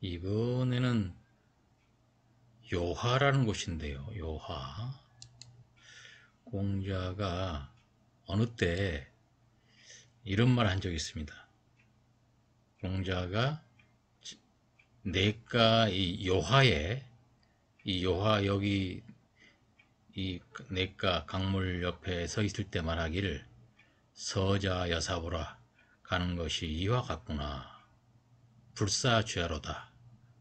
이번에는 요하라는 곳인데요. 요하. 공자가 어느 때 이런 말 한 적이 있습니다. 공자가 내가 이 요하에, 이 요하 여기 이 내가 강물 옆에 서 있을 때 말하기를 서자 여사보라 가는 것이 이와 같구나. 불사죄로다.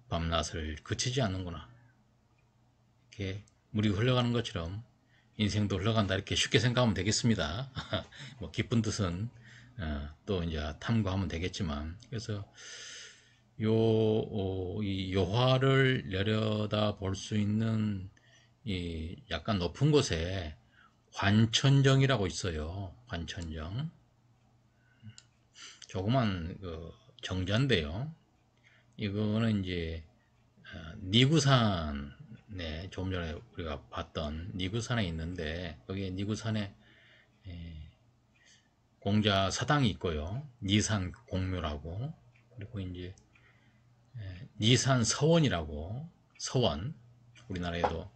밤낮을 그치지 않는구나. 이렇게 물이 흘러가는 것처럼 인생도 흘러간다, 이렇게 쉽게 생각하면 되겠습니다. 뭐 깊은 뜻은 또 이제 탐구하면 되겠지만, 그래서 이 요화를 내려다 볼 수 있는 이 약간 높은 곳에 관천정이라고 있어요. 관천정. 조그만 그 정자인데요. 이거는 이제 니구산에, 조금 전에 우리가 봤던 니구산에 있는데, 여기 니구산에 공자 사당이 있고요. 니산 공묘라고, 그리고 이제 니산 서원이라고, 서원, 우리나라에도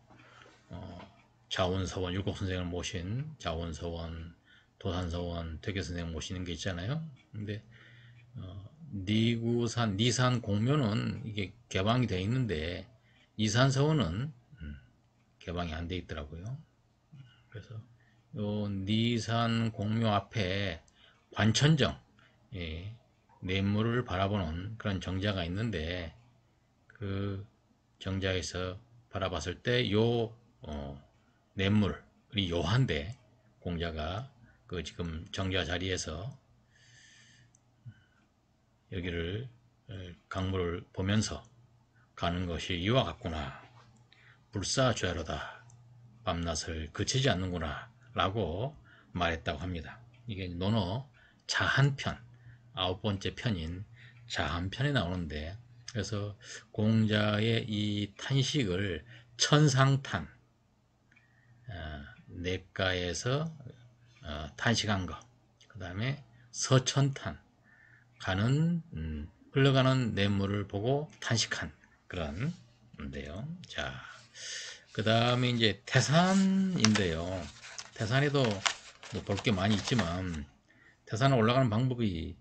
자원서원, 율곡 선생을 모신 자원서원, 도산서원, 퇴계 선생 모시는 게 있잖아요. 근데 니구산, 니산 공묘는 이게 개방이 돼 있는데, 니산 서원은 개방이 안 돼 있더라고요. 그래서 요 니산 공묘 앞에 관천정, 예, 냇물을 바라보는 그런 정자가 있는데, 그 정자에서 바라봤을 때 요 냇물이 요한데, 공자가 그 지금 정자 자리에서 여기를 강물을 보면서 가는 것이 이와 같구나. 불사죄로다. 밤낮을 그치지 않는구나. 라고 말했다고 합니다. 이게 논어 자한편, 9번째 편인 자한편에 나오는데, 그래서 공자의 이 탄식을 천상탄, 냇가에서 탄식한 것, 그 다음에 서천탄, 가는 흘러가는 냇물을 보고 탄식한 그런 인데요. 자, 그 다음에 이제 태산인데요. 태산에도 뭐 볼 게 많이 있지만, 태산에 올라가는 방법이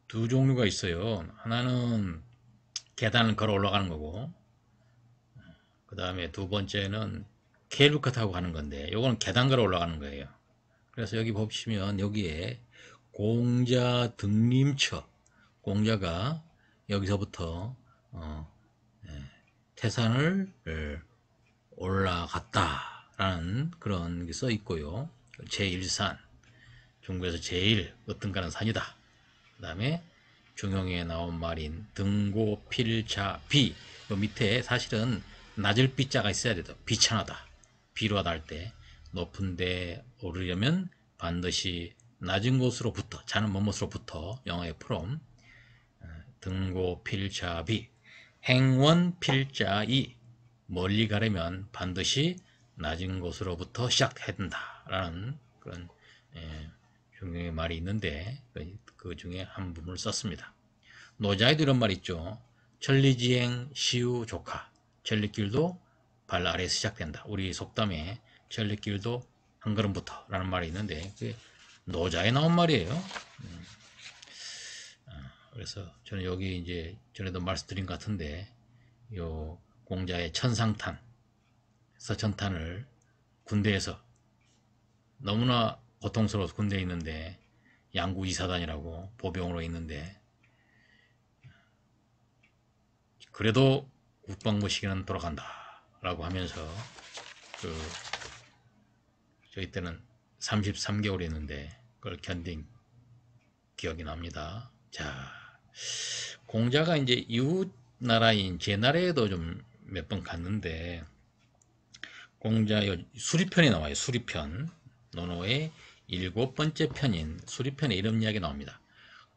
두 종류가 있어요. 하나는 계단을 걸어 올라가는 거고, 그 다음에 두 번째는 케이블카 타고 가는 건데, 요거는 계단 걸어 올라가는 거예요. 그래서 여기 보시면 여기에 공자 등림처, 공자가 여기서부터 태산을 올라갔다라는 그런 게 써 있고요. 제1산, 중국에서 제일 으뜸가는 산이다. 그 다음에 중용에 나온 말인 등고필자비, 요 밑에 사실은 낮을 비자가 있어야 돼도 비천하다, 비로하다 할 때 높은 데 오르려면 반드시 낮은 곳으로부터, 자는 뭐뭇으로부터, 영어의 from, 등고필자비, 행원필자이, 멀리 가려면 반드시 낮은 곳으로부터 시작해야 된다라는 그런 중용의 말이 있는데, 그 중에 한 부분을 썼습니다. 노자에도 이런 말 있죠. 천리지행 시우 조카, 천리길도 발 아래에서 시작된다. 우리 속담에 천리길도 한 걸음부터 라는 말이 있는데, 그게 노자에 나온 말이에요. 그래서 저는 여기 이제 전에도 말씀드린 것 같은데, 요 공자의 천상탄, 서천탄을 군대에서 너무나 고통스러워서 군대에 있는데, 양구 이사단이라고 보병으로 있는데, 그래도 국방부 시기는 돌아간다 라고 하면서 저희 때는 33개월이었는데 그걸 견딘 기억이 납니다. 자, 공자가 이제 이웃 나라인 제 나라에도 좀 몇 번 갔는데, 공자의 수리편에 나와요. 수리편, 논어의 7번째 편인 수리편에 이런 이야기 나옵니다.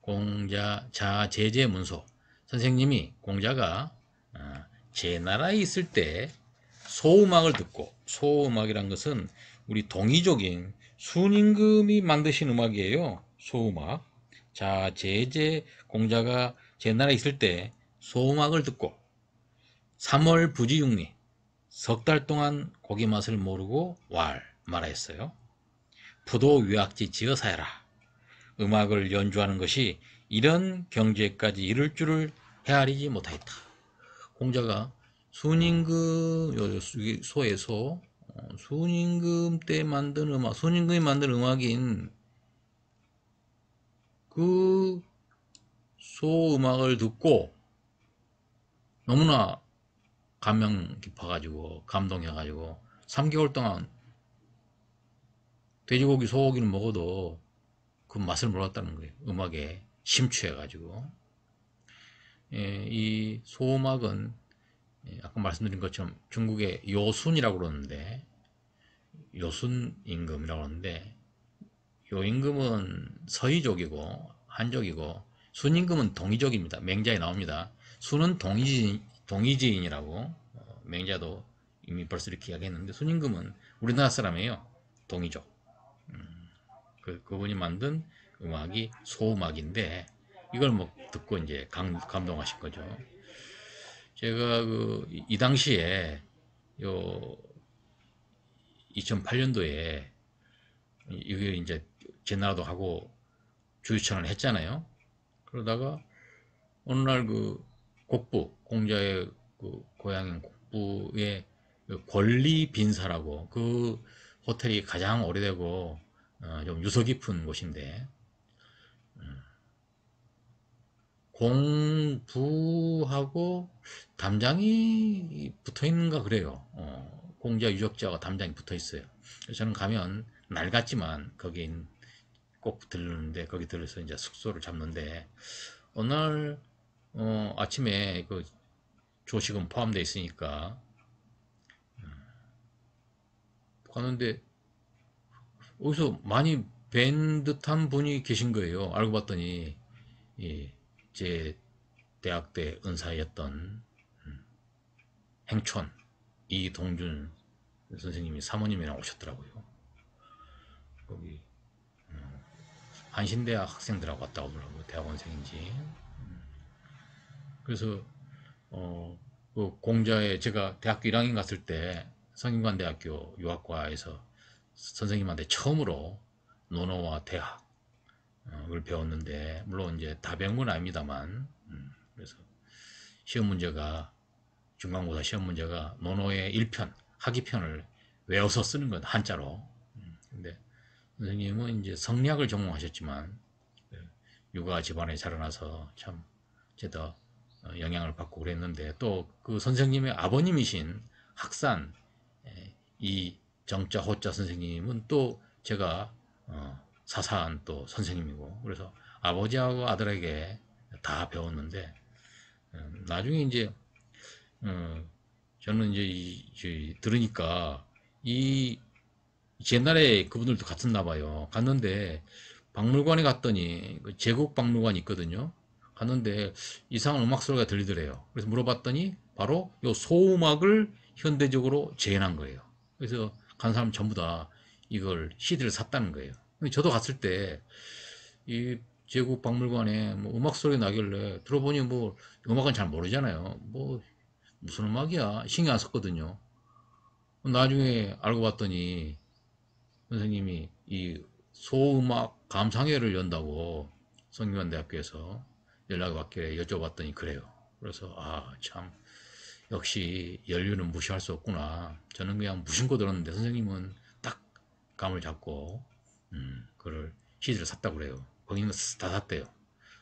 공자 자제제문소, 선생님이 공자가 제 나라에 있을 때 소음악을 듣고, 소음악이란 것은 우리 동이족인 순임금이 만드신 음악이에요. 소음악. 자, 제제 공자가 제 나라에 있을 때 소음악을 듣고 3월 부지육리 석 달 동안 고기 맛을 모르고 말하였어요. 부도 위약지 지어 사야라. 음악을 연주하는 것이 이런 경지에까지 이를 줄을 헤아리지 못하였다. 공자가 순임금 소에서 순임금 때 만든 음악, 순임금이 만든 음악인 그 소음악을 듣고 너무나 감명 깊어가지고 감동해가지고 3개월 동안 돼지고기 소고기는 먹어도 그 맛을 몰랐다는 거예요. 음악에 심취해가지고. 이 소음악은 아까 말씀드린 것처럼 중국의 요순이라고 그러는데 요순 임금이라고 하는데 요 임금은 서이족이고 한족이고 순임금은 동이족입니다. 맹자에 나옵니다. 순은 동이지인이라고 맹자도 이미 벌써 이렇게 이야기했는데 순임금은 우리나라 사람이에요. 동이족. 그분이 만든 음악이 소음악인데 이걸 뭐 듣고 이제 감동하신 거죠. 제가 이 당시에 요 2008년도에 이게 이제 제나라도 하고 주유천을 했잖아요. 그러다가 어느 날 그 곡부 공자의 그 고향인 곡부의 권리 빈사라고 그 호텔이 가장 오래되고 좀 유서 깊은 곳인데 공부하고 담장이 붙어 있는가 그래요. 공자 유적지하고 담장이 붙어 있어요. 저는 가면 날 같지만 거기 꼭 들르는데 거기 들려서 이제 숙소를 잡는데 어느 날 아침에 그 조식은 포함되어 있으니까 가는데 어디서 많이 뵌 듯한 분이 계신 거예요. 알고 봤더니 제 대학 때 은사였던 행촌 이동준 선생님이 사모님이랑 오셨더라고요. 거기 한신대학 학생들하고 왔다 오더라고요. 대학원생인지. 그래서 그 공자에 제가 대학교 1학년 갔을 때 성균관대학교 유학과에서 선생님한테 처음으로 논어와 대학을 배웠는데 물론 이제 다 배운 건 아닙니다만 그래서 시험 문제가 중간고사 시험 문제가 논어의 1편 학위편을 외워서 쓰는 건 한자로. 근데 선생님은 이제 성리학을 전공하셨지만 육아 집안에 자라나서 참 제가 영향을 받고 그랬는데 또 그 선생님의 아버님이신 학산 이 정자 호자 선생님은 또 제가 사사한 또 선생님이고 그래서 아버지하고 아들에게 다 배웠는데 나중에 이제 저는 이제 들으니까 이 옛날에 그분들도 갔었나 봐요. 갔는데 박물관에 갔더니 제국 박물관이 있거든요. 갔는데 이상한 음악 소리가 들리더래요. 그래서 물어봤더니 바로 요 소음악을 현대적으로 재현한 거예요. 그래서 간 사람 전부 다 이걸 CD를 샀다는 거예요. 근데 저도 갔을 때 이 제국 박물관에 뭐 음악 소리 나길래 들어보니 뭐 음악은 잘 모르잖아요. 뭐 무슨 음악이야 신경 안 썼거든요. 나중에 알고 봤더니 선생님이 이 소음악 감상회를 연다고 성균관대학교에서 연락이 왔길래 여쭤봤더니 그래요. 그래서 참 역시 연륜은 무시할 수 없구나. 저는 그냥 무심코 들었는데 선생님은 딱 감을 잡고 그걸 CD를 샀다고 그래요. 거기는 다 샀대요.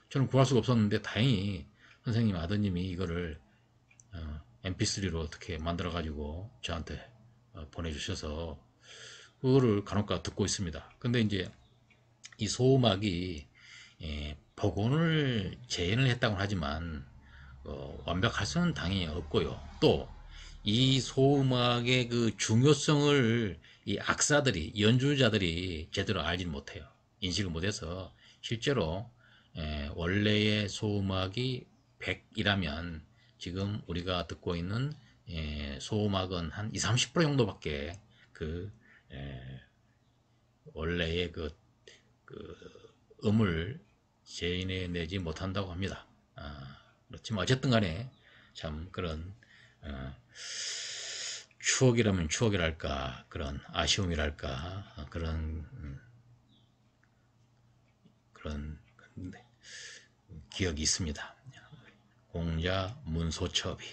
저는 구할 수가 없었는데 다행히 선생님 아드님이 이거를 mp3로 어떻게 만들어 가지고 저한테 보내주셔서 그거를 간혹가 듣고 있습니다. 근데 이제 이 소음악이 복원을 재현을 했다고 하지만 완벽할 수는 당연히 없고요. 또 이 소음악의 그 중요성을 이 악사들이 연주자들이 제대로 알지 못해요. 인식을 못해서 실제로 원래의 소음악이 100이라면 지금 우리가 듣고 있는 소음악은 한 20, 30% 정도밖에 그 원래의 그 음을 재현해내지 못한다고 합니다. 그렇지만 어쨌든 간에 참 그런 추억이라면 추억이랄까, 그런 아쉬움이랄까, 그런 기억이 있습니다. 공자 문소첩이.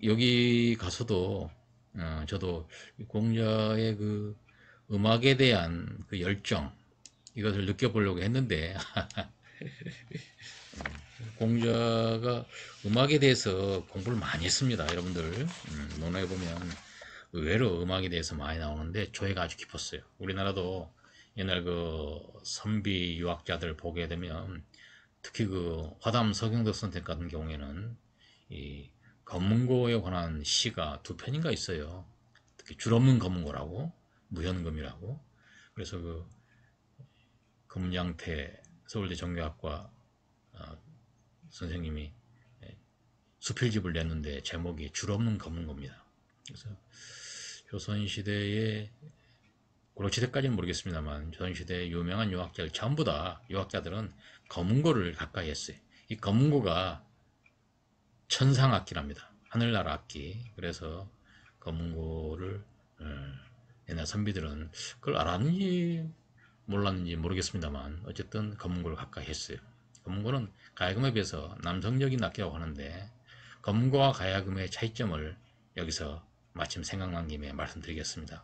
여기 가서도 저도 공자의 그 음악에 대한 그 열정, 이것을 느껴보려고 했는데 공자가 음악에 대해서 공부를 많이 했습니다. 여러분들 논어에 보면 의외로 음악에 대해서 많이 나오는데 조예가 아주 깊었어요. 우리나라도 옛날 그 선비 유학자들 보게 되면 특히 그 화담 서경덕 선생 같은 경우에는 이 검문고에 관한 시가 두 편인가 있어요. 특히 줄 없는 검문고라고, 무현검이라고. 그래서 그 금양태 서울대 정교학과 선생님이 수필집을 냈는데 제목이 줄 없는 검문고입니다. 그래서 조선시대에, 고려시대까지는 모르겠습니다만 조선시대의 유명한 유학자들 전부 다, 유학자들은 검은고를 가까이 했어요. 이 검은고가 천상악기랍니다. 하늘나라 악기. 그래서 검은고를 옛날 선비들은 그걸 알았는지 몰랐는지 모르겠습니다만 어쨌든 검은고를 가까이 했어요. 검은고는 가야금에 비해서 남성적인 악기라고 하는데 검은고와 가야금의 차이점을 여기서 마침 생각난 김에 말씀드리겠습니다.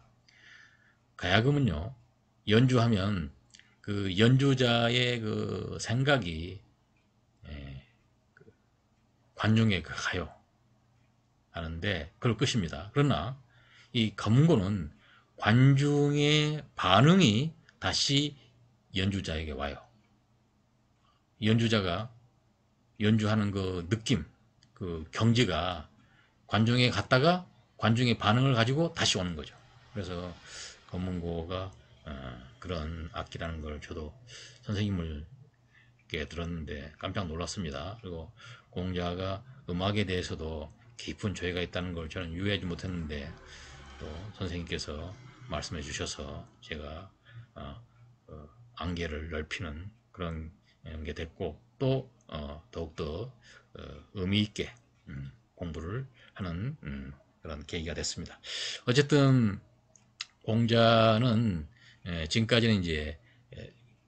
가야금은요, 연주하면 그 연주자의 그 생각이 관중에 가요. 하는데 그럴 것입니다. 그러나 이 검은고는 관중의 반응이 다시 연주자에게 와요. 연주자가 연주하는 그 느낌, 그 경지가 관중에 갔다가 관중의 반응을 가지고 다시 오는 거죠. 그래서 검은고가 그런 악기라는 걸 저도 선생님을 들었는데 깜짝 놀랐습니다. 그리고 공자가 음악에 대해서도 깊은 조예가 있다는 걸 저는 유의하지 못했는데 또 선생님께서 말씀해 주셔서 제가 안개를 넓히는 그런 게 됐고, 또 더욱더 의미 있게 공부를 하는 그런 계기가 됐습니다. 어쨌든 공자는 지금까지는 이제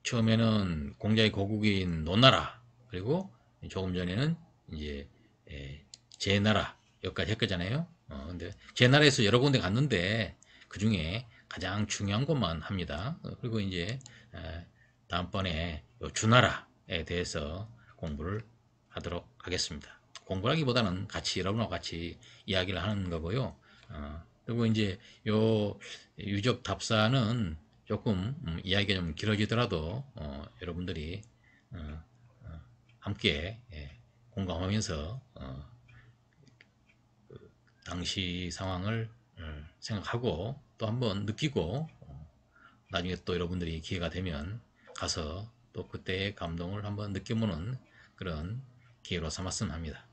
처음에는 공자의 고국인 노나라, 그리고 조금 전에는 이제 제나라 여기까지 했거잖아요. 근데 제나라에서 여러 군데 갔는데 그 중에 가장 중요한 것만 합니다. 그리고 이제 다음번에 주나라에 대해서 공부를 하도록 하겠습니다. 공부하기보다는 같이 여러분하고 같이 이야기를 하는 거고요. 그리고 이제 요 유적 답사는 조금 이야기가 좀 길어지더라도 여러분들이 함께 공감하면서 당시 상황을 생각하고 또 한번 느끼고 나중에 또 여러분들이 기회가 되면 가서 또 그때의 감동을 한번 느껴보는 그런 기회로 삼았으면 합니다.